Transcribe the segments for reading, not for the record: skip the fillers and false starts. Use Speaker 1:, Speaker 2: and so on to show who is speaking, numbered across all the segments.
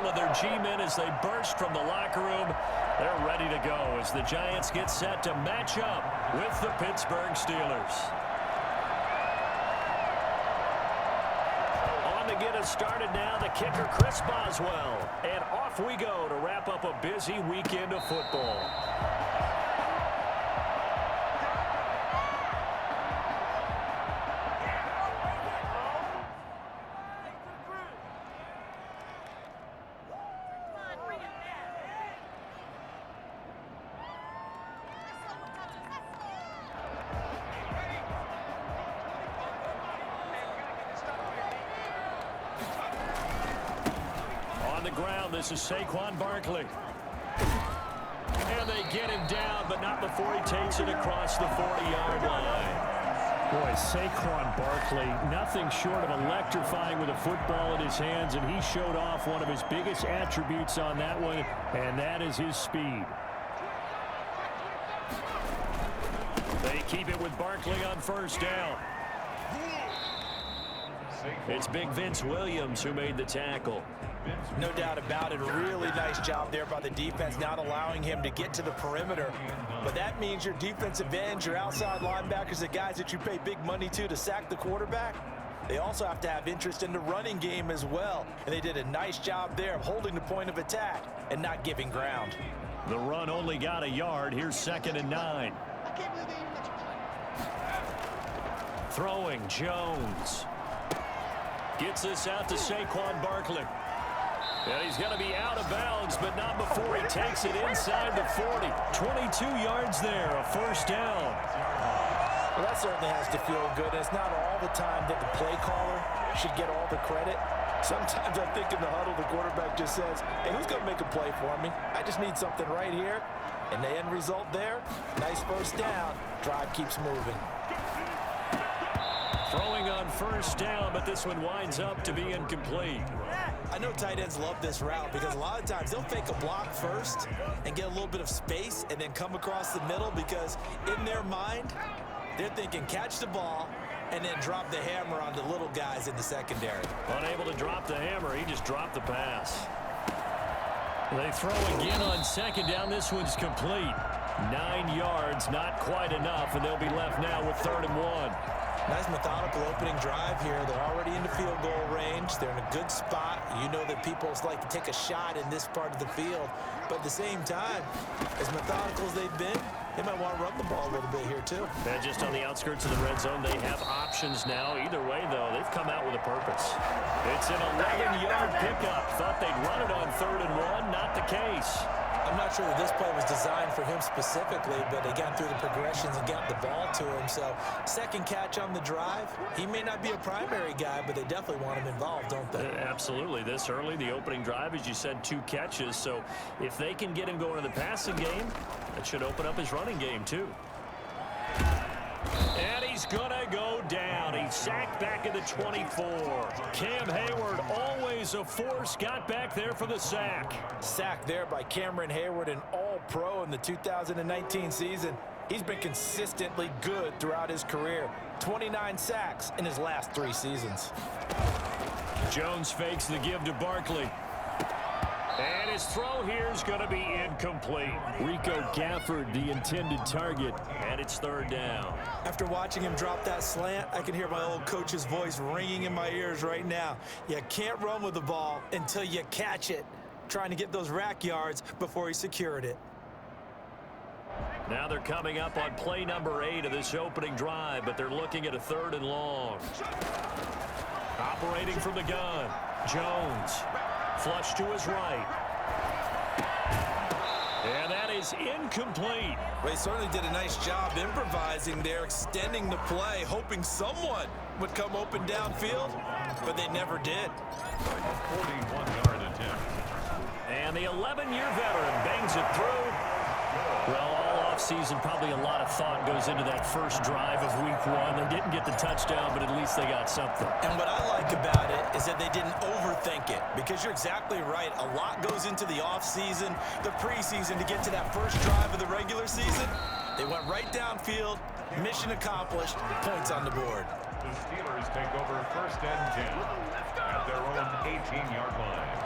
Speaker 1: of their G-men as they burst from the locker room. They're ready to go as the Giants get set to match up with the Pittsburgh Steelers. On to get us started now, the kicker Chris Boswell. And off we go to wrap up a busy weekend of football. This is Saquon Barkley. And they get him down, but not before he takes it across the 40-yard line. Boy, Saquon Barkley, nothing short of electrifying with a football in his hands, and he showed off one of his biggest attributes on that one, and that is his speed. They keep it with Barkley on first down. It's Big Vince Williams who made the tackle.
Speaker 2: No doubt about it. Really nice job there by the defense, not allowing him to get to the perimeter. But that means your defensive ends, your outside linebackers, the guys that you pay big money to sack the quarterback, they also have to have interest in the running game as well. And they did a nice job there of holding the point of attack and not giving ground.
Speaker 1: The run only got a yard. Here's 2nd and 9. Throwing Jones. Gets this out to Saquon Barkley. And he's going to be out of bounds, but not before he takes it inside the 40. 22 yards there, a first down.
Speaker 2: Well, that certainly has to feel good. It's not all the time that the play caller should get all the credit. Sometimes I think in the huddle, the quarterback just says, hey, who's going to make a play for me? I just need something right here. And the end result there, nice first down. Drive keeps moving.
Speaker 1: Throwing on first down, but this one winds up to be incomplete.
Speaker 2: I know tight ends love this route because a lot of times they'll fake a block first and get a little bit of space and then come across the middle because in their mind, they're thinking catch the ball and then drop the hammer on the little guys in the secondary.
Speaker 1: Unable to drop the hammer, he just dropped the pass. They throw again on second down. This one's complete. 9 yards, not quite enough, and they'll be left now with 3rd and 1.
Speaker 2: Nice methodical opening drive here. They're already in the field goal range. They're in a good spot. You know that people like to take a shot in this part of the field. But at the same time, as methodical as they've been, they might want to run the ball a little bit here too.
Speaker 1: And just on the outskirts of the red zone, they have options now. Either way, though, they've come out with a purpose. It's an 11-yard pickup. Thought they'd run it on 3rd and 1. Not the case.
Speaker 2: I'm not sure that this play was designed for him specifically, but they got through the progressions and got the ball to him. So, second catch on the drive. He may not be a primary guy, but they definitely want him involved, don't they?
Speaker 1: Absolutely. This early, the opening drive, as you said, 2 catches. So, if they can get him going in the passing game, that should open up his running game, too. And he's going to go down. He's sacked back at the 24. Cam Hayward, always a force, got back there for the sack.
Speaker 2: Sack there by Cameron Hayward, an all-pro in the 2019 season. He's been consistently good throughout his career. 29 sacks in his last 3 seasons.
Speaker 1: Jones fakes the give to Barkley. And his throw here is going to be incomplete. Rico Gafford, the intended target, and it's 3rd down.
Speaker 2: After watching him drop that slant, I can hear my old coach's voice ringing in my ears right now. You can't run with the ball until you catch it. Trying to get those rack yards before he secured it.
Speaker 1: Now they're coming up on play number 8 of this opening drive, but they're looking at a 3rd and long. Operating from the gun, Jones. Flush to his right. And that is incomplete.
Speaker 2: Well, he certainly did a nice job improvising there, extending the play, hoping someone would come open downfield, but they never did.
Speaker 3: 41-yard attempt.
Speaker 1: And the 11-year veteran bangs it through. Well, all offseason, probably a lot of thought goes into that first drive of week 1. They didn't get the touchdown, but at least they got something.
Speaker 2: And what I like about it is that they didn't overthink it, because you're exactly right. A lot goes into the offseason, the preseason to get to that first drive of the regular season. They went right downfield, mission accomplished, points on the board.
Speaker 3: The Steelers take over 1st and 10 at their own 18-yard line.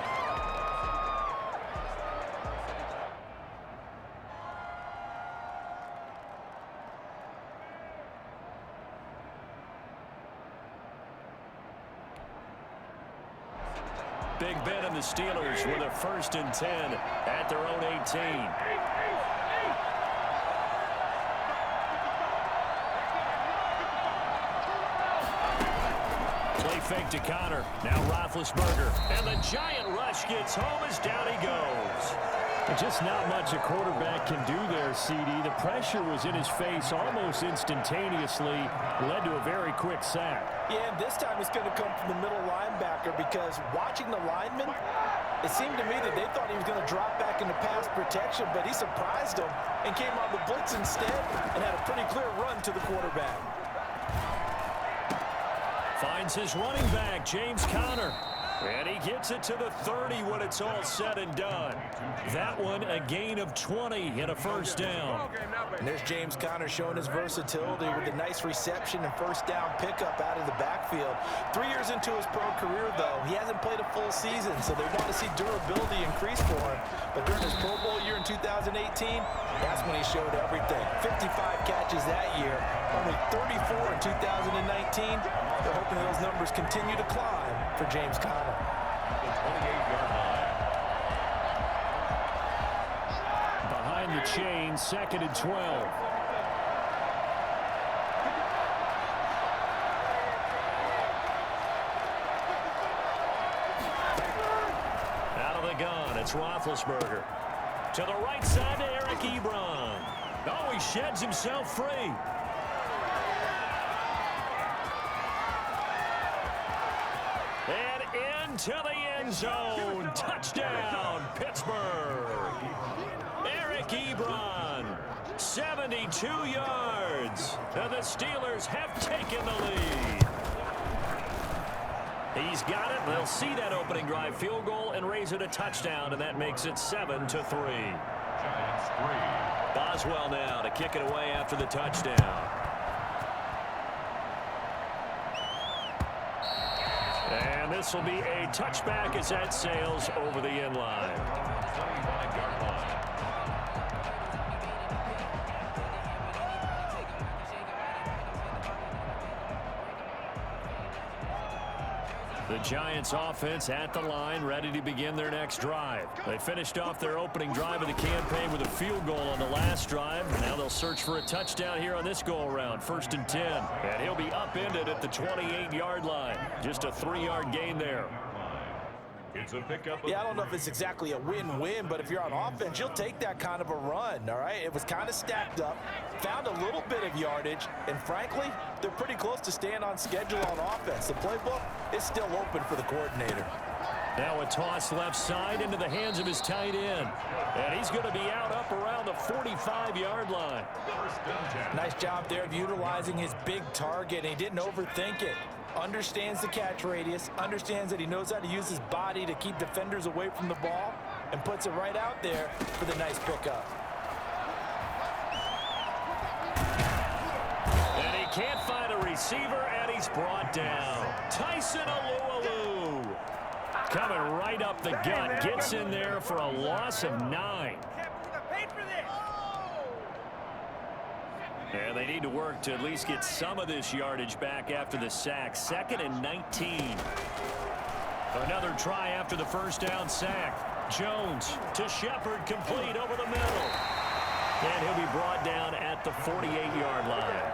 Speaker 1: Big Ben and the Steelers with a 1st and 10 at their own 18. Play fake to Connor. Now Roethlisberger. And the giant rush gets home as down he goes. Just not much a quarterback can do there, CD. The pressure was in his face almost instantaneously. Led to a very quick sack.
Speaker 2: Yeah, and this time it's going to come from the middle linebacker because watching the lineman, it seemed to me that they thought he was going to drop back into pass protection, but he surprised them and came on the blitz instead and had a pretty clear run to the quarterback.
Speaker 1: Finds his running back, James Conner. And he gets it to the 30 when it's all said and done. That one a gain of 20 and a 1st down.
Speaker 2: And there's James Conner showing his versatility with a nice reception and 1st down pickup out of the backfield. 3 years into his pro career, though, he hasn't played a full season, so they want to see durability increase for him. But during his Pro Bowl year in 2018, that's when he showed everything. 55 catches that year, only 34 in 2019. They're hoping those numbers continue to climb for James Conner.
Speaker 3: The 28-yard line.
Speaker 1: Behind the chain, 2nd and 12. Out of the gun, it's Roethlisberger. To the right side to Eric Ebron. Oh, he sheds himself free. And into the end zone. Touchdown, Pittsburgh. Eric Ebron, 72 yards. And the Steelers have taken the lead. He's got it. They'll see that opening drive field goal and raise it a touchdown, and that makes it 7-3.
Speaker 3: Giants 3.
Speaker 1: Boswell now to kick it away after the touchdown. And this will be a touchback as that sails over the end line.
Speaker 3: 25-yard line.
Speaker 1: The Giants offense at the line, ready to begin their next drive. They finished off their opening drive of the campaign with a field goal on the last drive. Now they'll search for a touchdown here on this go-around, 1st and 10. And he'll be upended at the 28-yard line. Just a 3-yard gain there.
Speaker 3: It's a pickup.
Speaker 2: Yeah, I don't know if it's exactly a win-win, but if you're on offense, you'll take that kind of a run, all right? It was kind of stacked up, found a little bit of yardage, and frankly, they're pretty close to staying on schedule on offense. The playbook is still open for the coordinator.
Speaker 1: Now a toss left side into the hands of his tight end. And he's going to be out up around the 45-yard line.
Speaker 2: Nice job there of utilizing his big target. He didn't overthink it. Understands the catch radius, understands that he knows how to use his body to keep defenders away from the ball, and puts it right out there for the nice pickup.
Speaker 1: And he can't find a receiver, and he's brought down. Tyson Alualu coming right up the gut, gets in there for a loss of 9. And they need to work to at least get some of this yardage back after the sack. 2nd and 19. Another try after the 1st down sack. Jones to Shepard, complete over the middle. And he'll be brought down at the 48-yard line.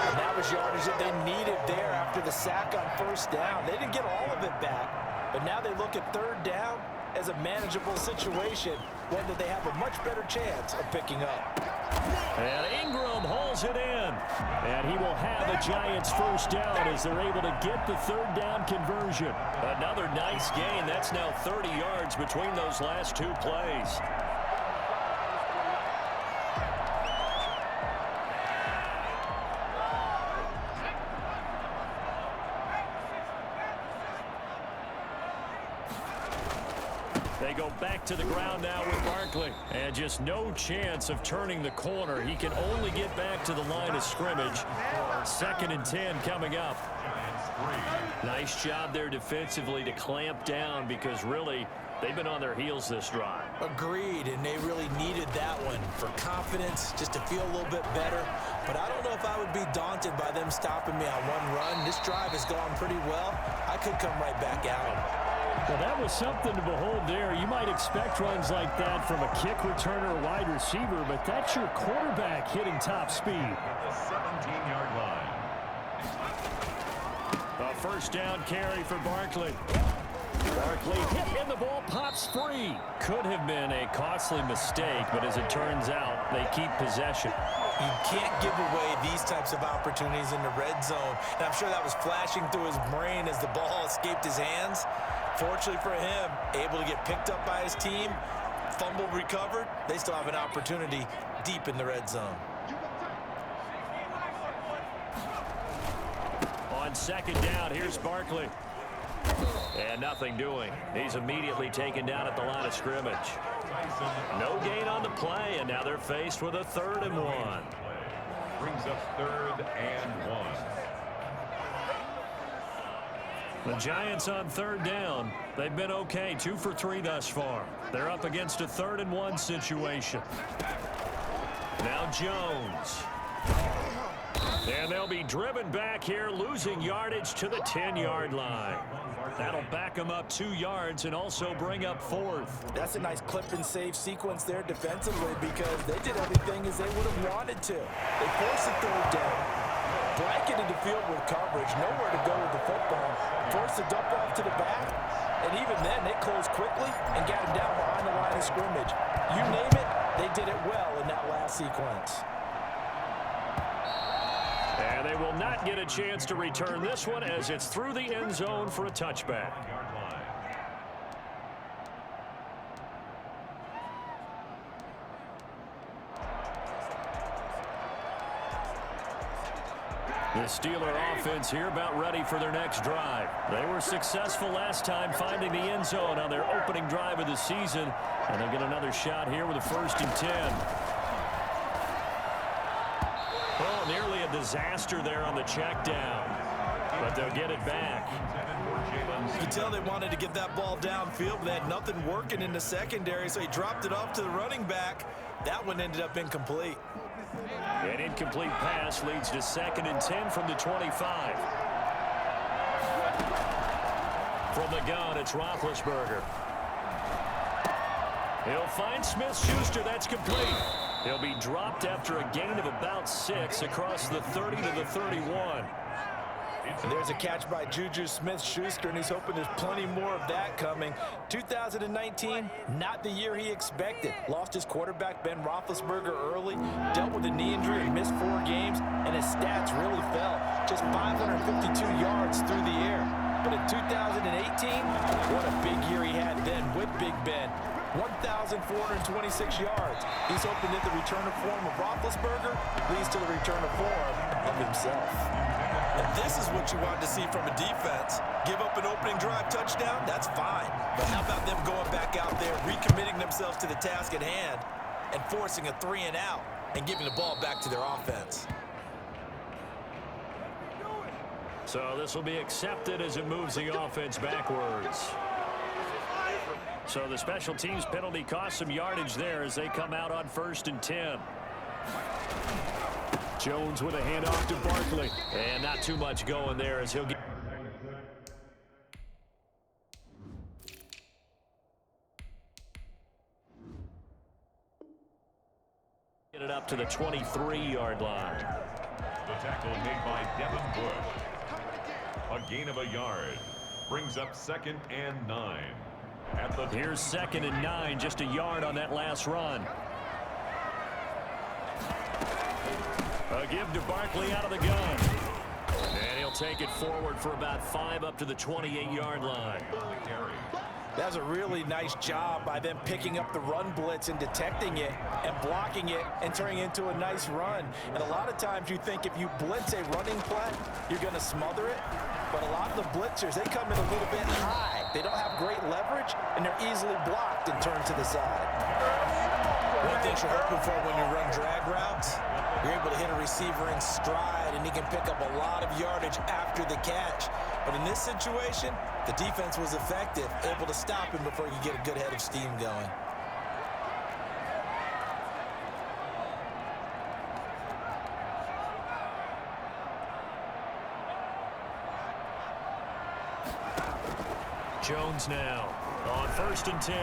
Speaker 2: And that was yardage that they needed there after the sack on 1st down. They didn't get all of it back, but now they look at 3rd down as a manageable situation, one that they have a much better chance of picking up.
Speaker 1: And Ingram hauls it in. And he will have the Giants' 1st down as they're able to get the 3rd down conversion. Another nice gain. That's now 30 yards between those last 2 plays. They go back to the ground now with Barkley. And just no chance of turning the corner. He can only get back to the line of scrimmage. 2nd and 10 coming up. Nice job there defensively to clamp down because really they've been on their heels this drive.
Speaker 2: Agreed, and they really needed that one for confidence, just to feel a little bit better. But I don't know if I would be daunted by them stopping me on one run. This drive has gone pretty well. I I could come right back at him.
Speaker 1: Well, that was something to behold there. You might expect runs like that from a kick returner or wide receiver, but that's your quarterback hitting top speed.
Speaker 3: At the 17-yard line.
Speaker 1: A first down carry for Barkley. Barkley hit and the ball pops free. Could have been a costly mistake, but as it turns out, they keep possession.
Speaker 2: You can't give away these types of opportunities in the red zone. And I'm sure that was flashing through his brain as the ball escaped his hands. Fortunately for him, able to get picked up by his team, fumble recovered. They still have an opportunity deep in the red zone.
Speaker 1: On second down, here's Barkley. And nothing doing. He's immediately taken down at the line of scrimmage. No gain on the play, and now they're faced with a 3rd and 1.
Speaker 3: Brings up 3rd and 1.
Speaker 1: The Giants on 3rd down. They've been okay, 2 for 3 thus far. They're up against a 3rd and 1 situation. Now Jones. And they'll be driven back here, losing yardage to the 10-yard line. That'll back them up 2 yards and also bring up 4th.
Speaker 2: That's a nice clip and save sequence there defensively because they did everything as they would have wanted to. They forced a 3rd down, blanketed the field with coverage, nowhere to go with the football, forced a dump off to the back, and even then they closed quickly and got him down behind the line of scrimmage. You name it, they did it well in that last sequence.
Speaker 1: And they will not get a chance to return this one as it's through the end zone for a touchback. The Steeler offense here about ready for their next drive. They were successful last time finding the end zone on their opening drive of the season, and they'll get another shot here with a 1st and 10. Oh, nearly a disaster there on the check down, but they'll get it back.
Speaker 2: You can tell they wanted to get that ball downfield, but they had nothing working in the secondary, so he dropped it off to the running back. That one ended up incomplete.
Speaker 1: An incomplete pass leads to 2nd and 10 from the 25. From the gun, it's Roethlisberger. He'll find Smith-Schuster. That's complete. He'll be dropped after a gain of about 6 across the 30 to the 31.
Speaker 2: And there's a catch by Juju Smith-Schuster, and he's hoping there's plenty more of that coming. 2019, not the year he expected. Lost his quarterback, Ben Roethlisberger, early, dealt with a knee injury and missed 4 games, and his stats really fell. Just 552 yards through the air. But in 2018, what a big year he had then with Big Ben. 1,426 yards. He's hoping that the return of form of Roethlisberger leads to the return of form of himself. And this is what you want to see from a defense. Give up an opening drive touchdown, that's fine. But how about them going back out there, recommitting themselves to the task at hand, and forcing a 3 and out, and giving the ball back to their offense.
Speaker 1: So this will be accepted as it moves the offense backwards. So the special teams penalty cost some yardage there as they come out on 1st and 10. Jones with a handoff to Barkley. And not too much going there as he'll get it up to the 23-yard line.
Speaker 3: The tackle made by Devin Bush. A gain of a yard. Brings up 2nd and 9.
Speaker 1: Here's 2nd and 9, just a yard on that last run. A give to Barkley out of the gun. And he'll take it forward for about 5 up to the 28-yard line.
Speaker 2: That's a really nice job by them picking up the run blitz and detecting it and blocking it and turning it into a nice run. And a lot of times you think if you blitz a running play, you're going to smother it. But a lot of the blitzers, they come in a little bit high. They don't have great leverage, and they're easily blocked and turned to the side. One thing you're hoping for when you run drag routes, you're able to hit a receiver in stride, and he can pick up a lot of yardage after the catch. But in this situation, the defense was effective, able to stop him before he could get a good head of steam going.
Speaker 1: Jones now on 1st and 10.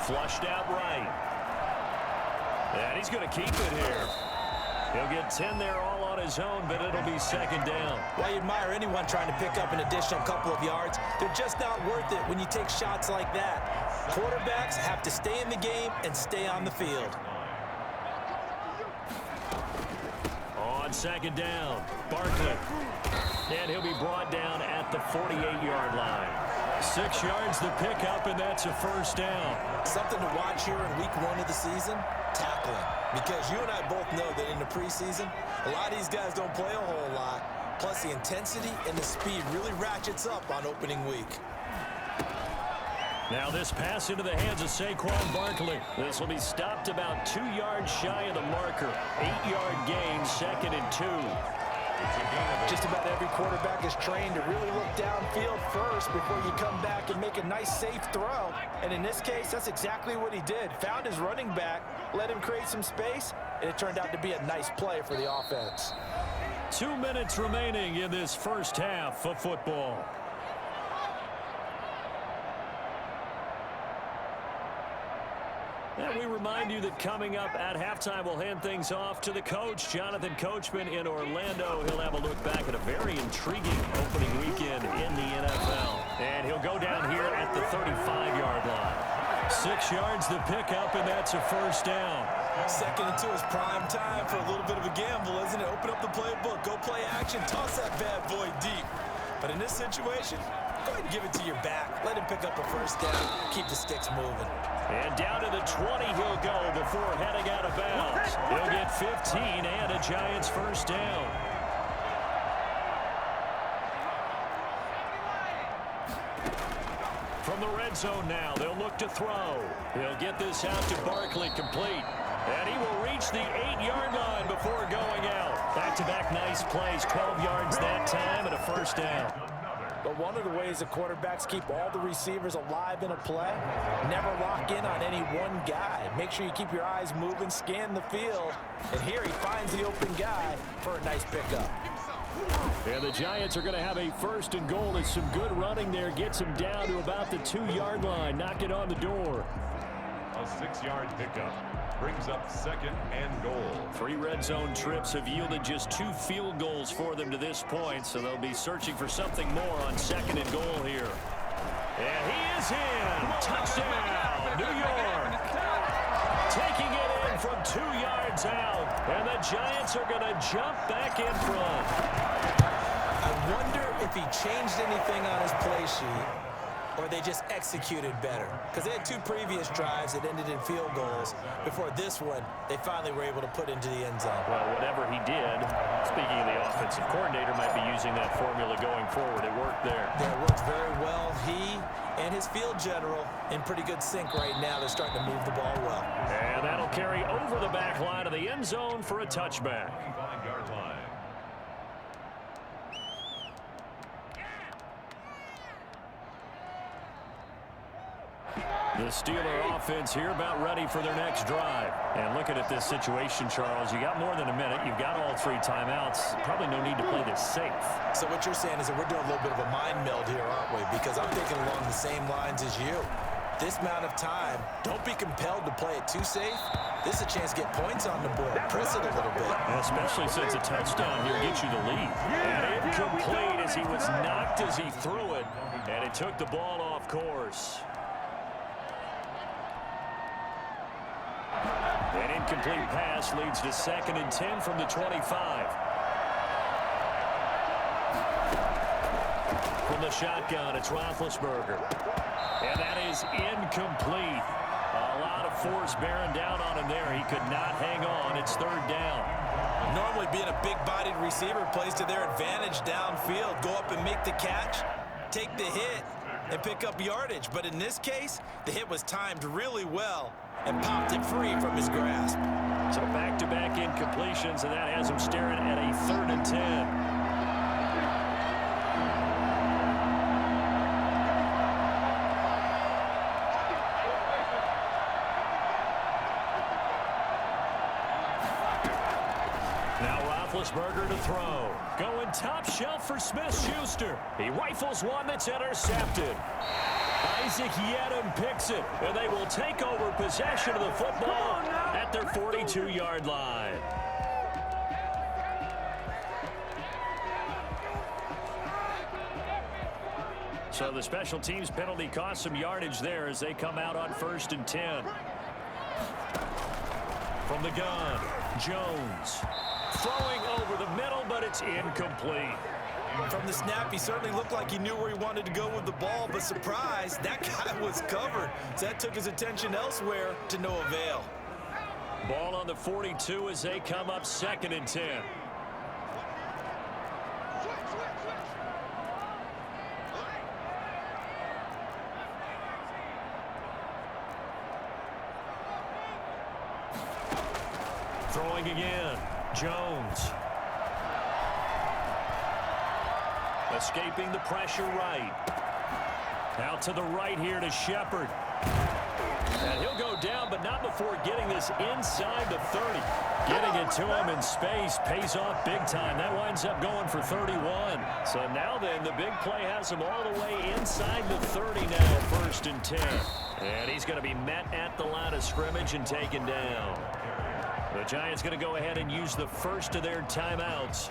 Speaker 1: Flushed out right. And he's going to keep it here. He'll get 10 there all on his own, but it'll be 2nd down.
Speaker 2: Well, you admire anyone trying to pick up an additional couple of yards. They're just not worth it when you take shots like that. Quarterbacks have to stay in the game and stay on the field.
Speaker 1: On 2nd down, Barkley. And he'll be brought down at the 48-yard line. 6 yards the pickup, and that's a 1st down.
Speaker 2: Something to watch here in week 1 of the season, tackling. Because you and I both know that in the preseason, a lot of these guys don't play a whole lot. Plus, the intensity and the speed really ratchets up on opening week.
Speaker 1: Now this pass into the hands of Saquon Barkley. This will be stopped about 2 yards shy of the marker. 8-yard gain, 2nd and 2.
Speaker 2: Just about every quarterback is trained to really look downfield first before you come back and make a nice, safe throw. And in this case, that's exactly what he did. Found his running back, let him create some space, and it turned out to be a nice play for the offense.
Speaker 1: 2 minutes remaining in this first half of football. And we remind you that coming up at halftime, we'll hand things off to the coach, Jonathan Coachman in Orlando. He'll have a look back at a very intriguing opening weekend in the NFL. And he'll go down here at the 35-yard line. 6 yards the pickup, and that's a 1st down.
Speaker 2: 2nd and 2 is prime time for a little bit of a gamble, isn't it? Open up the playbook, go play action, toss that bad boy deep. But in this situation, go ahead and give it to your back. Let him pick up a 1st down. Keep the sticks moving.
Speaker 1: And down to the 20 he'll go before heading out of bounds. He'll get 15 and a Giants 1st down. From the red zone now, they'll look to throw. He'll get this out to Barkley, complete. And he will reach the 8-yard line before going out. Back-to-back nice plays, 12 yards that time and a 1st down.
Speaker 2: But one of the ways the quarterbacks keep all the receivers alive in a play, never lock in on any one guy. Make sure you keep your eyes moving, scan the field. And here he finds the open guy for a nice pickup.
Speaker 1: And the Giants are going to have a 1st and goal. As some good running there gets him down to about the 2-yard line. Knock it on the door.
Speaker 3: A 6-yard pickup brings up 2nd and goal.
Speaker 1: 3 red zone trips have yielded just 2 field goals for them to this point, so they'll be searching for something more on 2nd and goal here. And he is in. Touchdown, New York. Taking it in from 2 yards out, and the Giants are going to jump back in front.
Speaker 2: I wonder if he changed anything on his play sheet, or they just executed better. Because they had 2 previous drives that ended in field goals. Before this one, they finally were able to put into the end zone.
Speaker 1: Well, whatever he did, speaking of the offensive coordinator, might be using that formula going forward. It worked there.
Speaker 2: Yeah, it worked very well. He and his field general in pretty good sync right now. They're starting to move the ball well.
Speaker 1: And that'll carry over the back line of the end zone for a touchback.
Speaker 3: 5-yard line.
Speaker 1: The Steeler offense here about ready for their next drive. And looking at this situation, Charles, you got more than a minute. You've got all 3 timeouts. Probably no need to play this safe.
Speaker 2: So what you're saying is that we're doing a little bit of a mind meld here, aren't we? Because I'm thinking along the same lines as you. This amount of time, don't be compelled to play it too safe. This is a chance to get points on the board. Press it a little bit.
Speaker 1: And especially since a touchdown here gets you the lead. And incomplete as he was knocked as he threw it. And it took the ball off course. An incomplete pass leads to 2nd and 10 from the 25. From the shotgun, it's Roethlisberger. And that is incomplete. A lot of force bearing down on him there. He could not hang on. It's 3rd down.
Speaker 2: Normally being a big-bodied receiver plays to their advantage downfield. Go up and make the catch, take the hit, and pick up yardage. But in this case, the hit was timed really well and popped it free from his grasp.
Speaker 1: So back-to-back incompletions, and that has him staring at a 3rd and 10. Roethlisberger to throw. Going top shelf for Smith-Schuster. He rifles one that's intercepted. Isaac Yiadom picks it, and they will take over possession of the football at their 42-yard line. So the special teams penalty cost some yardage there as they come out on 1st and 10. From the gun, Jones throwing over the middle, but it's incomplete.
Speaker 2: From the snap, he certainly looked like he knew where he wanted to go with the ball, but surprise, that guy was covered. So that took his attention elsewhere to no avail.
Speaker 1: Ball on the 42 as they come up 2nd and 10. Throwing again, Jones. Escaping the pressure right. Out to the right here to Shepard. And he'll go down, but not before getting this inside the 30. Getting it to him in space pays off big time. That winds up going for 31. So now then, the big play has him all the way inside the 30 now, 1st and 10. And he's going to be met at the line of scrimmage and taken down. The Giants going to go ahead and use the first of their timeouts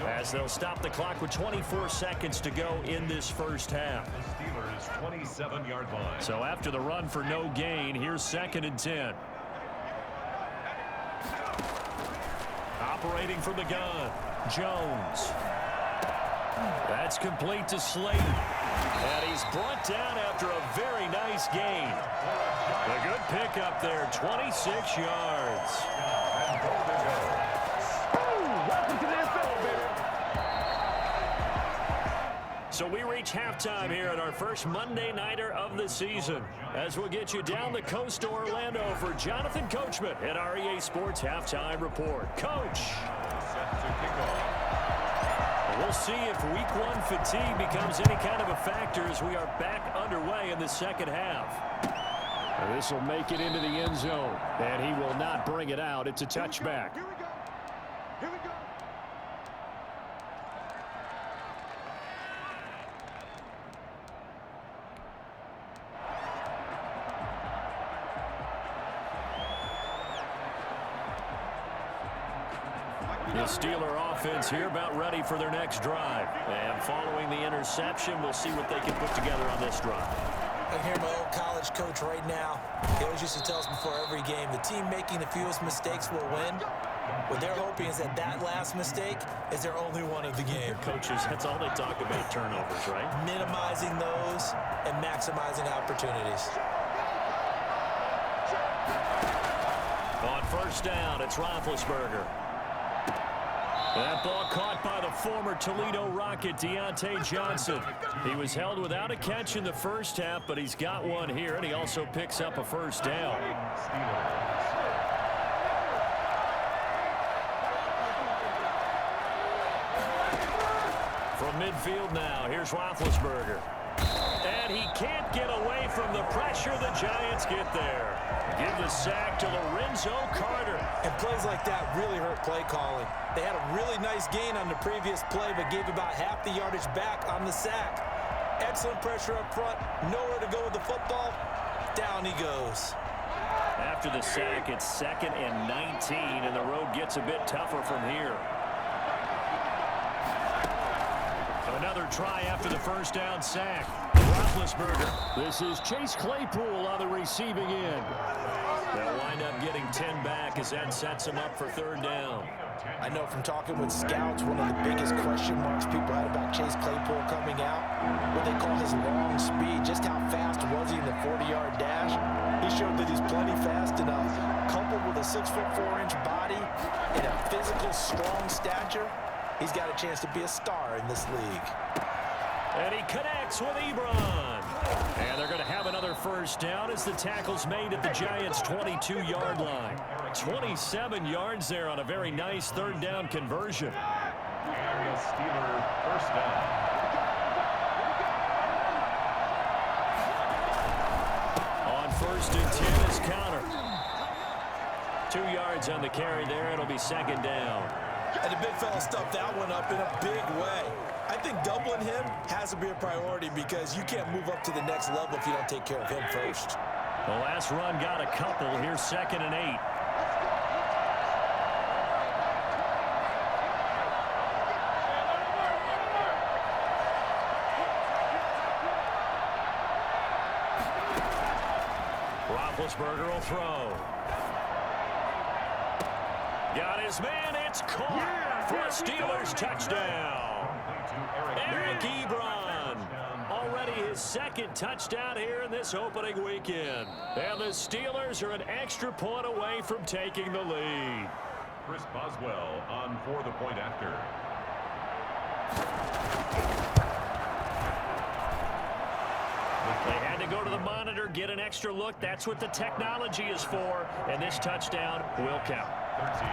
Speaker 1: as they'll stop the clock with 24 seconds to go in this first half.
Speaker 3: The Steelers' 27-yard line.
Speaker 1: So after the run for no gain, here's 2nd and 10. Operating from the gun, Jones. That's complete to Slayton. And he's brought down after a very nice gain. A good pickup there, 26 yards.
Speaker 4: Welcome to the NFL, baby.
Speaker 1: So we reach halftime here at our first Monday Nighter of the season as we'll get you down the coast to Orlando for Jonathan Coachman at our EA Sports Halftime Report. Coach.
Speaker 3: Set to kick off.
Speaker 1: We'll see if week 1 fatigue becomes any kind of a factor as we are back underway in the second half. This will make it into the end zone, and he will not bring it out. It's a touchback.
Speaker 4: Here we go. Here we go.
Speaker 1: The Steeler offense here about ready for their next drive. And following the interception, we'll see what they can put together on this drive.
Speaker 2: I hear my old college coach right now. He always used to tell us before every game, the team making the fewest mistakes will win. What they're hoping is that that last mistake is their only one of the game.
Speaker 1: Coaches, that's all they talk about, turnovers, right?
Speaker 2: Minimizing those and maximizing opportunities.
Speaker 1: On 1st down, it's Roethlisberger. That ball caught by the former Toledo Rocket, Deontay Johnson. He was held without a catch in the first half, but he's got one here, and he also picks up a 1st down. From midfield now, here's Roethlisberger. And he can't get away from the pressure. The Giants get there. Give the sack to Lorenzo Carter.
Speaker 2: And plays like that really hurt play calling. They had a really nice gain on the previous play, but gave about half the yardage back on the sack. Excellent pressure up front. Nowhere to go with the football. Down he goes.
Speaker 1: After the sack, it's 2nd and 19, and the road gets a bit tougher from here. Another try after the 1st down sack. Roethlisberger. This is Chase Claypool on the receiving end. They'll wind up getting 10 back as that sets them up for 3rd down.
Speaker 2: I know from talking with scouts, one of the biggest question marks people had about Chase Claypool coming out, what they call his long speed. Just how fast was he in the 40-yard dash? He showed that he's plenty fast enough. Coupled with a 6'4" body and a physical, strong stature, he's got a chance to be a star in this league.
Speaker 1: And he connects with Ebron. And they're going to have another 1st down as the tackle's made at the Giants' 22-yard line. 27 yards there on a very nice 3rd down conversion.
Speaker 3: And the Steeler 1st down.
Speaker 1: On 1st and 10 is Connor. 2 yards on the carry there. It'll be 2nd down.
Speaker 2: And the big fella stuffed that one up in a big way. I think doubling him has to be a priority because you can't move up to the next level if you don't take care of him first.
Speaker 1: The last run got a couple. Here's 2nd and 8. Roethlisberger will throw. Got his man. It's caught for a Steelers touchdown. Eric Ebron. Already his 2nd touchdown here in this opening weekend. And the Steelers are an extra point away from taking the lead.
Speaker 3: Chris Boswell on for the point after.
Speaker 1: They had to go to the monitor, get an extra look. That's what the technology is for. And this touchdown will count.
Speaker 3: 13.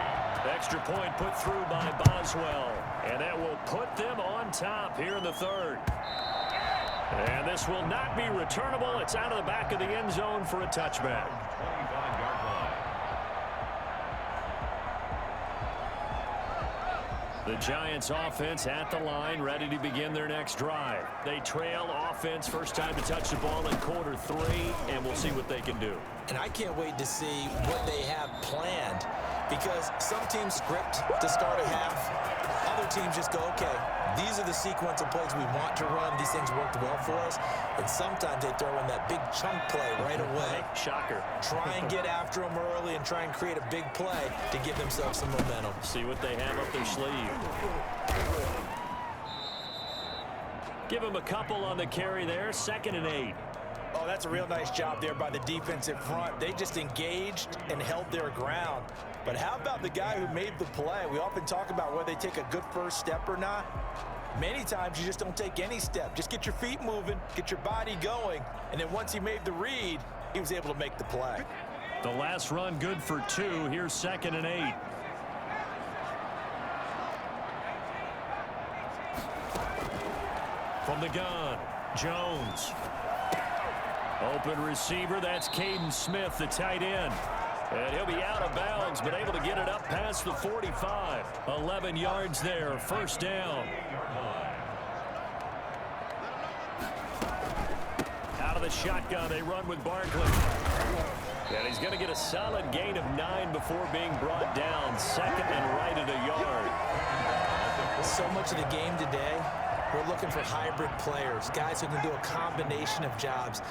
Speaker 1: Extra point put through by Boswell. And that will put them on top here in the 3rd. And this will not be returnable. It's out of the back of the end zone for a touchback.
Speaker 3: 25-yard line.
Speaker 1: The Giants offense at the line, ready to begin their next drive. They trail offense, first time to touch the ball in quarter 3, and we'll see what they can do.
Speaker 2: And I can't wait to see what they have planned because some teams script to start a half. Other teams just go, okay, these are the sequence of plays we want to run. These things worked well for us. And sometimes they throw in that big chunk play right away.
Speaker 1: Shocker.
Speaker 2: Try and get after them early and try and create a big play to give themselves some momentum.
Speaker 1: See what they have up their sleeve. Give them a couple on the carry there. 2nd and 8.
Speaker 2: Oh, that's a real nice job there by the defensive front. They just engaged and held their ground. But how about the guy who made the play? We often talk about whether they take a good first step or not. Many times you just don't take any step. Just get your feet moving, get your body going, and then once he made the read, he was able to make the play.
Speaker 1: The last run good for 2. Here's 2nd and 8. From the gun, Jones. Open receiver, that's Caden Smith, the tight end. And he'll be out of bounds, but able to get it up past the 45. 11 yards there, first down. Out of the shotgun, they run with Barkley. And he's going to get a solid gain of 9 before being brought down. 2nd and right at a yard.
Speaker 2: So much of the game today, we're looking for hybrid players, guys who can do a combination of jobs.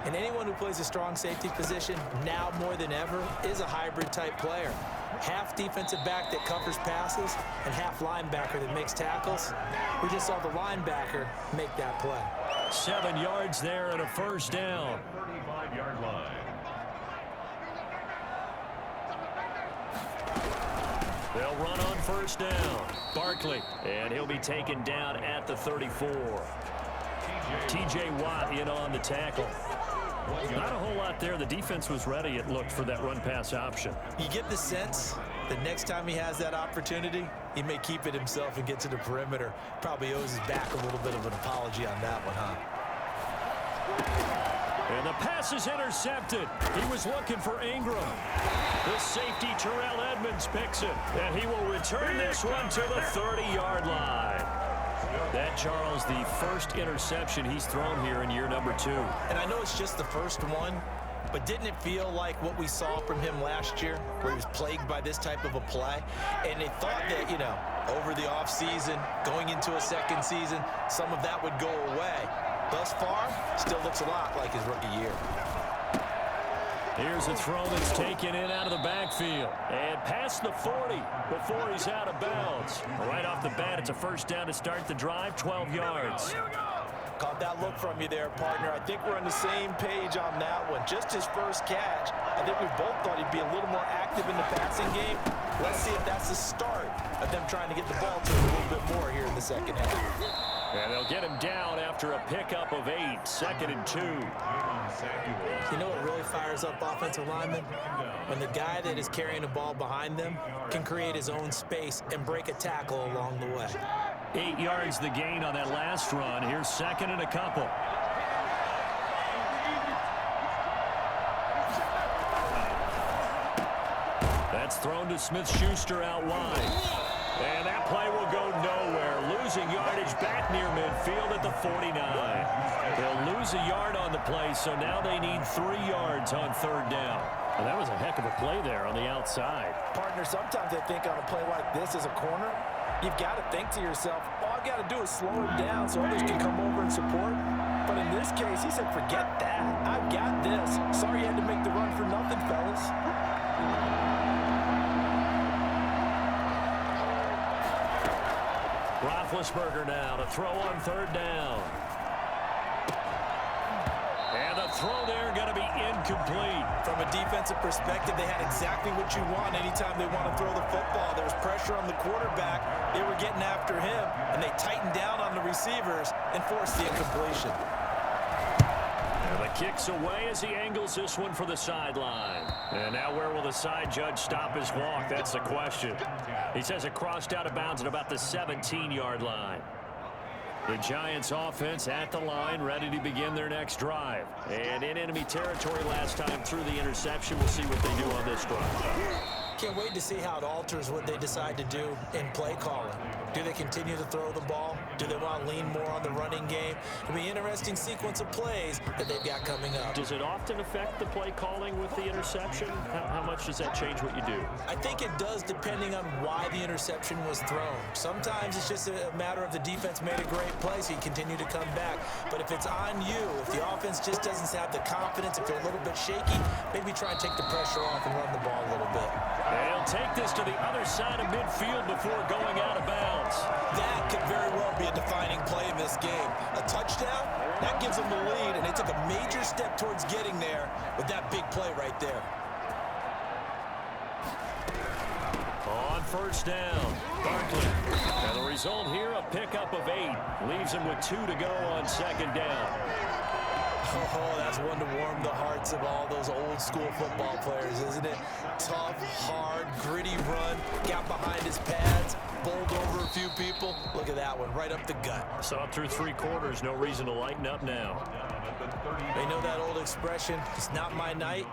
Speaker 2: And anyone who plays a strong safety position, now more than ever, is a hybrid type player. Half defensive back that covers passes and half linebacker that makes tackles. We just saw the linebacker make that play.
Speaker 1: 7 yards there and a first down.
Speaker 3: 35-yard line.
Speaker 1: They'll run on first down. Barkley, and he'll be taken down at the 34. TJ Watt in on the tackle. Not a whole lot there. The defense was ready, it looked, for that run-pass option.
Speaker 2: You get the sense that next time he has that opportunity, he may keep it himself and get to the perimeter. Probably owes his back a little bit of an apology on that one, huh?
Speaker 1: And the pass is intercepted. He was looking for Ingram. The safety, Terrell Edmonds, picks it. And he will return this one to the 30-yard line. That, Charles, the first interception he's thrown here in year number 2.
Speaker 2: And I know it's just the first one, but didn't it feel like what we saw from him last year, where he was plagued by this type of a play? And they thought that, you know, over the offseason, going into a second season, some of that would go away. Thus far, still looks a lot like his rookie year.
Speaker 1: Here's a throw that's taken in out of the backfield. And past the 40 before he's out of bounds. Right off the bat, it's a first down to start the drive, 12 yards.
Speaker 2: Caught that look from you there, partner. I think we're on the same page on that one. Just his first catch. I think we both thought he'd be a little more active in the passing game. Let's see if that's the start of them trying to get the ball to him a little bit more here in the second half.
Speaker 1: And they'll get him down after a pickup of 8, 2nd and 2.
Speaker 2: You know what really fires up offensive linemen? When the guy that is carrying the ball behind them can create his own space and break a tackle along the way.
Speaker 1: 8 yards the gain on that last run. Here's 2nd and a couple. That's thrown to Smith-Schuster out wide. And that play will go nowhere. Losing yardage back near midfield at the 49. They'll lose a yard on the play, so now they need 3 yards on 3rd down. Well, that was a heck of a play there on the outside.
Speaker 2: Partner, sometimes I think on a play like this as a corner, you've got to think to yourself, all I've got to do is slow him down so others can come over and support. But in this case, he said, forget that. I've got this. Sorry you had to make the run for nothing, fellas.
Speaker 1: Roethlisberger now to throw on 3rd down. And the throw there going to be incomplete.
Speaker 2: From a defensive perspective, they had exactly what you want anytime they want to throw the football. There was pressure on the quarterback. They were getting after him, and they tightened down on the receivers and forced the incompletion.
Speaker 1: And the kick's away as he angles this one for the sideline. And now where will the side judge stop his walk? That's the question. He says it crossed out of bounds at about the 17-yard line. The Giants offense at the line, ready to begin their next drive. And in enemy territory last time through the interception. We'll see what they do on this drive.
Speaker 2: Can't wait to see how it alters what they decide to do in play calling. Do they continue to throw the ball? Do they want to lean more on the running game? It'll be an interesting sequence of plays that they've got coming up.
Speaker 1: Does it often affect the play calling with the interception? How much does that change what you do?
Speaker 2: I think it does depending on why the interception was thrown. Sometimes it's just a matter of the defense made a great play, so you continue to come back. But if it's on you, if the offense just doesn't have the confidence, if they're a little bit shaky, maybe try and take the pressure off and run the ball a little bit.
Speaker 1: They'll take this to the other side of midfield before going out of bounds.
Speaker 2: That could very well be a defining play in this game. A touchdown, that gives them the lead, and they took a major step towards getting there with that big play right there.
Speaker 1: On 1st down, Barkley. And the result here, a pickup of 8. Leaves him with 2 to go on 2nd down.
Speaker 2: Oh, that's one to warm the hearts of all those old school football players, isn't it? Tough, hard, gritty run, got behind his pads, bowled over a few people. Look at that one, right up the gut.
Speaker 1: Saw it through 3 quarters, no reason to lighten up now.
Speaker 2: They know that old expression, it's not my night.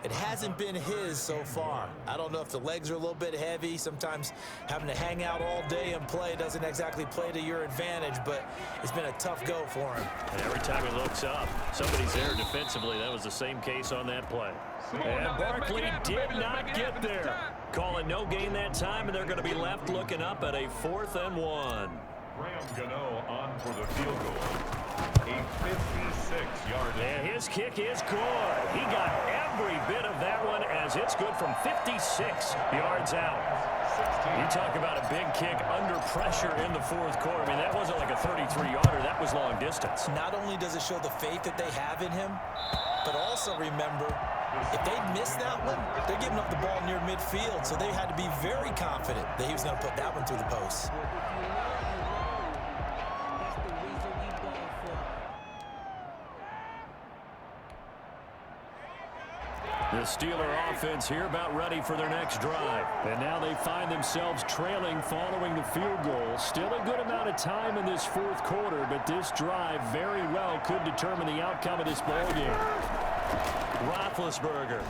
Speaker 2: It hasn't been his so far. I don't know if the legs are a little bit heavy. Sometimes having to hang out all day and play doesn't exactly play to your advantage, but it's been a tough go for him.
Speaker 1: And every time he looks up, somebody's there defensively. That was the same case on that play. And Barkley did not get there. Calling no gain that time, and they're going to be left looking up at a 4th and 1.
Speaker 3: Graham Gano on for the field goal. A 56-yard.
Speaker 1: And his kick is good. He got every bit of that one as it's good from 56 yards out. You talk about a big kick under pressure in the 4th quarter. I mean, that wasn't like a 33-yarder. That was long distance.
Speaker 2: Not only does it show the faith that they have in him, but also remember, if they miss that one, they're giving up the ball near midfield, so they had to be very confident that he was going to put that one through the post.
Speaker 1: The Steeler offense here about ready for their next drive. And now they find themselves trailing following the field goal. Still a good amount of time in this 4th quarter, but this drive very well could determine the outcome of this ballgame. Roethlisberger.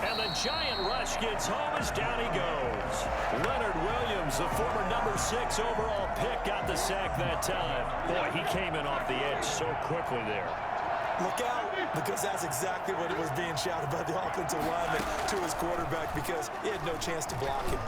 Speaker 1: And the giant rush gets home as down he goes. Leonard Williams, the former number 6 overall pick, got the sack that time. Boy, he came in off the edge so quickly there.
Speaker 2: Look out, because that's exactly what it was being shouted by the offensive lineman to his quarterback, because he had no chance to block him.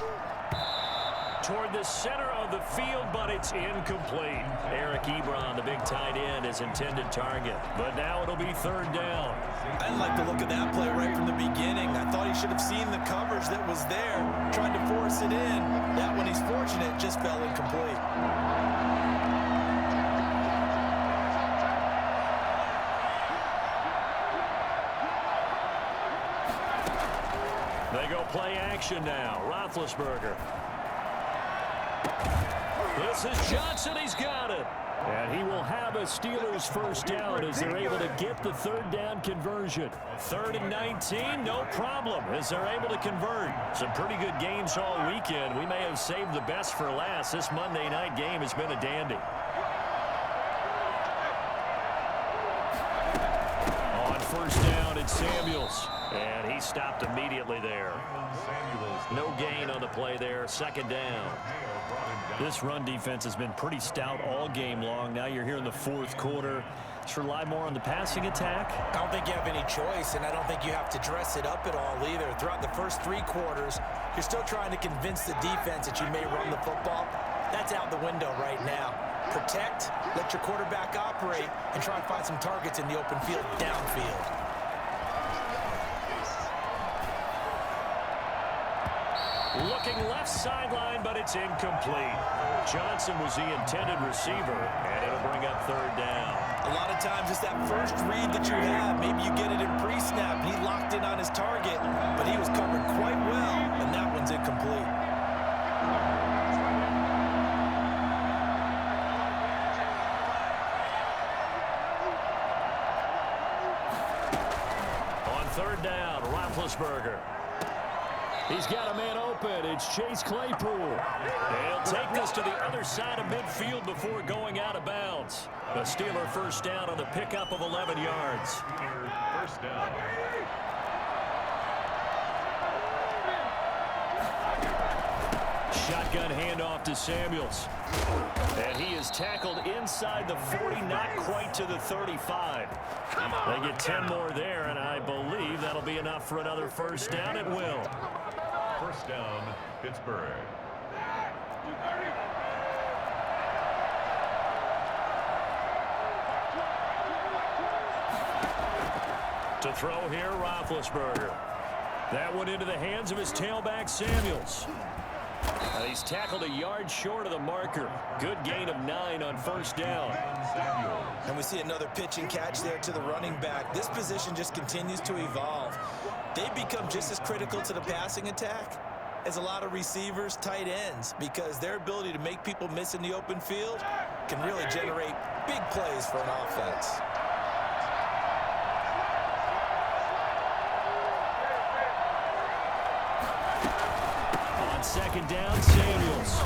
Speaker 1: Toward the center of the field, but it's incomplete. Eric Ebron, the big tight end, is intended target. But now it'll be 3rd down.
Speaker 2: I didn't like the look of that play right from the beginning. I thought he should have seen the coverage that was there, trying to force it in. That one, he's fortunate, just fell incomplete.
Speaker 1: They go play action now. Roethlisberger. This is Johnson. He's got it. And he will have a Steelers 1st down as they're able to get the 3rd down conversion. 3rd and 19, no problem as they're able to convert. Some pretty good games all weekend. We may have saved the best for last. This Monday night game has been a dandy. On first down. It's Samuels. And he stopped immediately there. No gain on the play there. Second down. This run defense has been pretty stout all game long. Now you're here in the fourth quarter. Just rely more on the passing attack.
Speaker 2: I don't think you have any choice, and I don't think you have to dress it up at all either. Throughout the first 3 quarters, you're still trying to convince the defense that you may run the football. That's out the window right now. Protect, let your quarterback operate, and try and find some targets in the open field downfield.
Speaker 1: Looking left sideline, but it's incomplete. Johnson was the intended receiver, and it'll bring up third down.
Speaker 2: A lot of times it's that first read that you have. Maybe you get it in pre-snap, and he locked in on his target, but he was covered quite well, and that one's incomplete.
Speaker 1: On third down, Roethlisberger. He's got a man open. It's Chase Claypool. He'll take this to the other side of midfield before going out of bounds. The Steeler first down on the pickup of 11 yards.
Speaker 3: First down.
Speaker 1: Shotgun handoff to Samuels. And he is tackled inside the 40, not quite to the 35. They get 10 more there, and I believe that'll be enough for another first down. It will.
Speaker 3: First down, Pittsburgh.
Speaker 1: To throw here, Roethlisberger. That one into the hands of his tailback, Samuels. And he's tackled a yard short of the marker. Good gain of 9 on first down.
Speaker 2: And we see another pitch and catch there to the running back. This position just continues to evolve. They become just as critical to the passing attack as a lot of receivers, tight ends, because their ability to make people miss in the open field can really generate big plays for an offense.
Speaker 1: On second down, Samuels.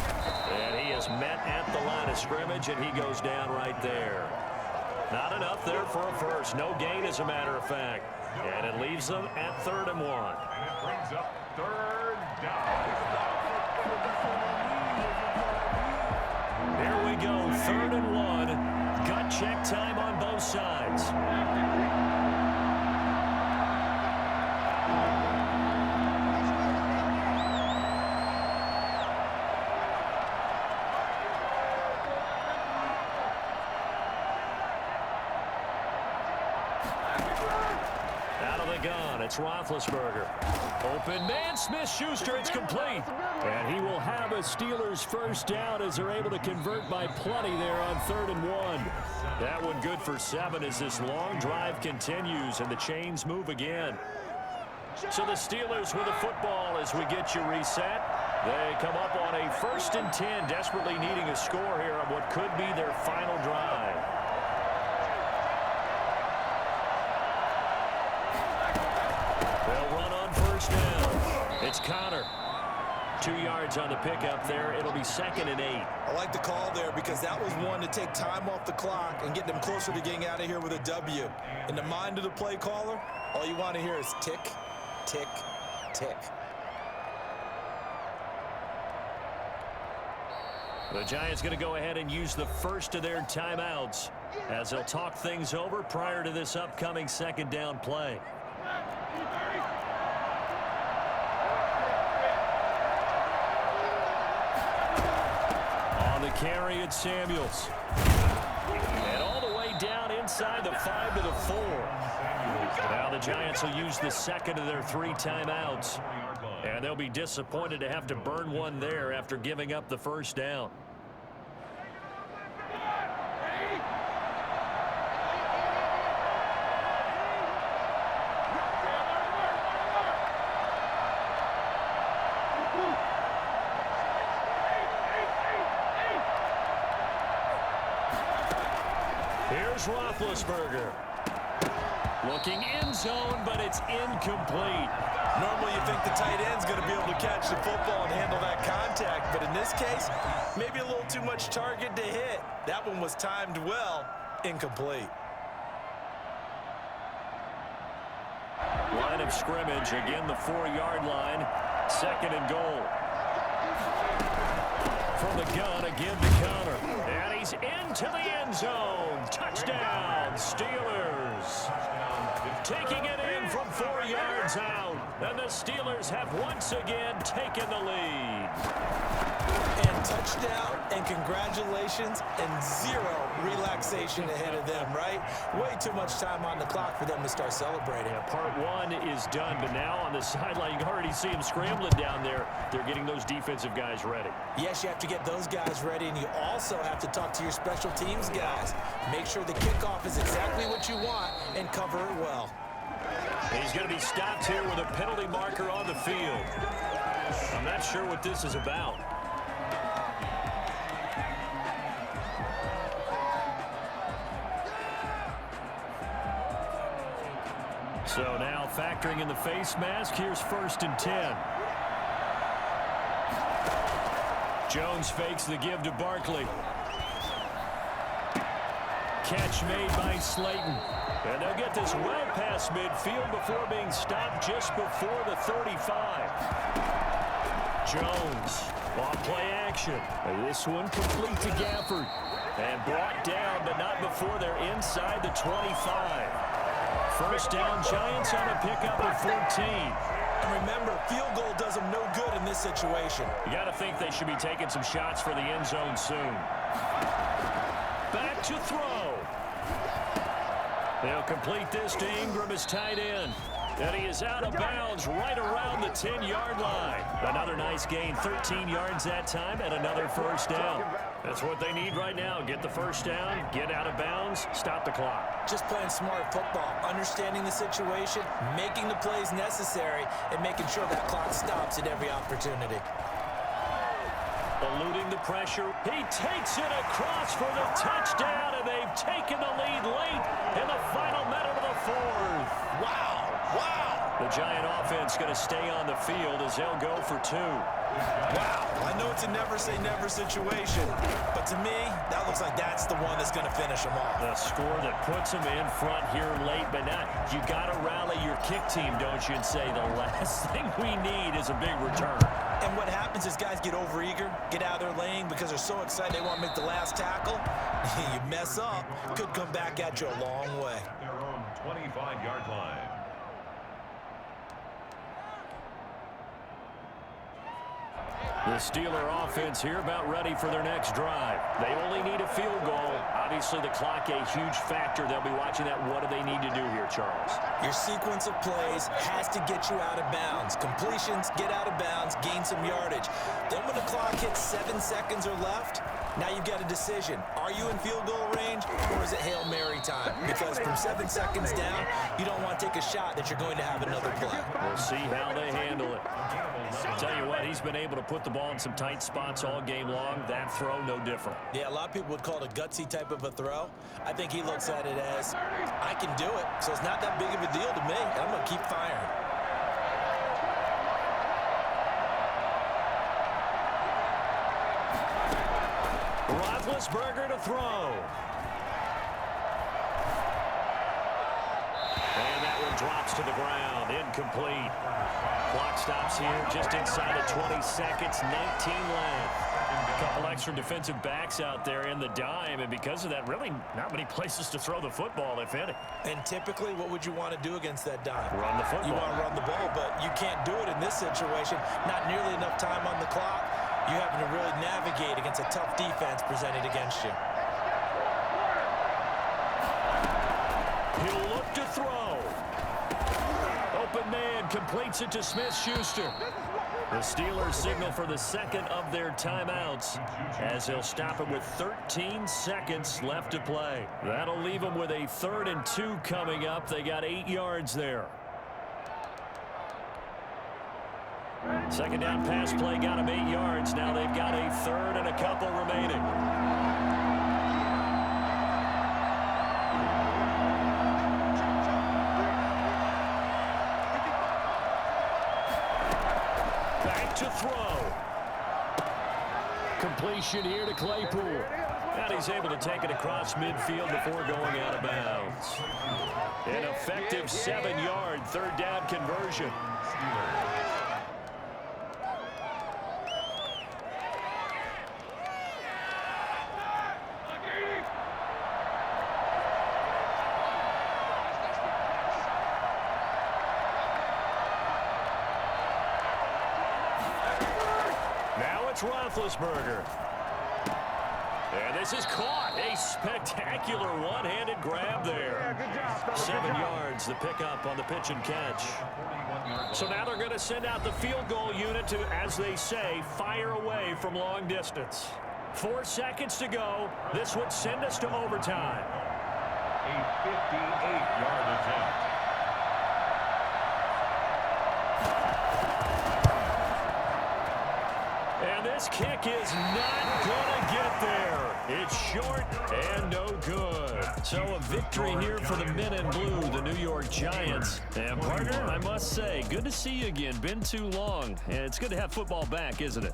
Speaker 1: And he is met at the line of scrimmage, and he goes down right there. Not enough there for a first. No gain, as a matter of fact. And it leaves them at 3rd and 1.
Speaker 3: And it brings up third down.
Speaker 1: Here we go, 3rd and 1. Gut check time on both sides. It's Roethlisberger. Open man, Smith-Schuster, it's complete. And he will have a Steelers first down as they're able to convert by plenty there on 3rd and 1. That one good for 7 as this long drive continues and the chains move again. So the Steelers with the football as we get you reset. They come up on a 1st and 10, desperately needing a score here on what could be their final drive. They'll run on first down. It's Connor. 2 yards on the pickup there. It'll be 2nd and 8.
Speaker 2: I like the call there because that was one to take time off the clock and get them closer to getting out of here with a W. In the mind of the play caller, all you want to hear is tick, tick, tick.
Speaker 1: The Giants going to go ahead and use the first of their timeouts as they'll talk things over prior to this upcoming 2nd down play. On the carry, it's Samuels. And all the way down inside the 5 to the 4. Now the Giants will use the 2nd of their 3 timeouts. And they'll be disappointed to have to burn one there after giving up the first down. Here's Roethlisberger. Looking end zone, but it's incomplete.
Speaker 2: Normally you think the tight end's going to be able to catch the football and handle that contact, but in this case, maybe a little too much target to hit. That one was timed well, incomplete.
Speaker 1: Line of scrimmage, again the 4-yard line. 2nd and goal. From the gun, again to counter. And he's into the end zone. Touchdown, Steelers. Taking it in from 4 yards out. And the Steelers have once again taken the lead.
Speaker 2: And touchdown, and congratulations, and 0 relaxation ahead of them, right? Way too much time on the clock for them to start celebrating.
Speaker 1: Yeah, part 1 is done, but now on the sideline, you can already see them scrambling down there. They're getting those defensive guys ready.
Speaker 2: Yes, you have to get those guys ready, and you also have to talk to your special teams guys. Make sure the kickoff is exactly what you want and cover it well.
Speaker 1: And he's going to be stopped here with a penalty marker on the field. I'm not sure what this is about. So now factoring in the face mask, here's 1st and 10. Jones fakes the give to Barkley. Catch made by Slayton. And they'll get this well past midfield before being stopped just before the 35. Jones, off play action. This one complete to Gafford. And brought down, but not before they're inside the 25. 1st down, Giants on a pickup of 14.
Speaker 2: And remember, field goal does them no good in this situation.
Speaker 1: You got to think they should be taking some shots for the end zone soon. Back to throw. They'll complete this to Ingram as tight end. And he is out of bounds right around the 10-yard line. Another nice gain, 13 yards that time, and another 1st down. That's what they need right now. Get the 1st down, get out of bounds, stop the clock.
Speaker 2: Just playing smart football, understanding the situation, making the plays necessary, and making sure that clock stops at every opportunity.
Speaker 1: Eluding the pressure. He takes it across for the touchdown, and they've taken the lead late in the final minute of the 4th.
Speaker 2: Wow. Wow.
Speaker 1: The Giant offense going to stay on the field as they'll go for 2.
Speaker 2: Wow. I know it's a never-say-never situation, but to me, that looks like that's the one that's going to finish them off.
Speaker 1: The score that puts them in front here late, but not. You got to rally your kick team, don't you, and say the last thing we need is a big return.
Speaker 2: And what happens is guys get overeager, get out of their lane because they're so excited they want to make the last tackle. You mess up, could come back at you a long way.
Speaker 3: Their own 25-yard line.
Speaker 1: The Steeler offense here about ready for their next drive. They only need a field goal. Obviously, the clock a huge factor. They'll be watching that. What do they need to do here, Charles?
Speaker 2: Your sequence of plays has to get you out of bounds. Completions, get out of bounds, gain some yardage. Then when the clock hits 7 seconds or left, now you've got a decision. Are you in field goal range, or is it Hail Mary time? Because from 7 seconds down, you don't want to take a shot that you're going to have another play.
Speaker 1: We'll see how they handle it. I'll tell you what, he's been able to put the ball in some tight spots all game long. That throw, no different.
Speaker 2: Yeah, a lot of people would call it a gutsy type of a throw. I think he looks at it as, I can do it, so it's not that big of a deal to me. I'm going to keep firing.
Speaker 1: Roethlisberger to throw. And that one drops to the ground. Incomplete. Clock stops here just inside of 20 seconds. 19 left. A couple extra defensive backs out there in the dime, and because of that, really not many places to throw the football, if any.
Speaker 2: And typically, what would you want to do against that dime?
Speaker 1: Run the football.
Speaker 2: You want to run the ball, but you can't do it in this situation. Not nearly enough time on the clock. You're having to really navigate against a tough defense presented against you.
Speaker 1: He'll look to throw. Open man completes it to Smith-Schuster. The Steelers signal for the second of their timeouts as they'll stop it with 13 seconds left to play. That'll leave them with a 3rd and 2 coming up. They got 8 yards there. Second down pass play got them 8 yards. Now they've got a 3rd and a couple remaining. Back to throw. Completion here to Claypool. And he's able to take it across midfield before going out of bounds. An effective 7-yard third down conversion. Now it's Roethlisberger. And this is caught. A spectacular one-handed grab there. 7 yards, the pickup on the pitch and catch. So now they're going to send out the field goal unit to, as they say, fire away from long distance. 4 seconds to go. This would send us to overtime.
Speaker 3: A 58-yard attempt.
Speaker 1: And this kick is not going to get there. It's short and no good. So a victory here for the men in blue, the New York Giants. And partner, I must say, good to see you again. Been too long. And it's good to have football back, isn't it?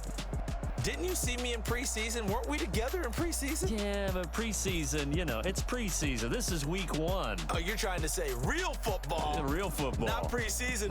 Speaker 2: Didn't you see me in preseason? Weren't we together in preseason?
Speaker 1: Yeah, but preseason, you know, it's preseason. This is week 1.
Speaker 2: Oh, you're trying to say real football.
Speaker 1: Real football.
Speaker 2: Not preseason.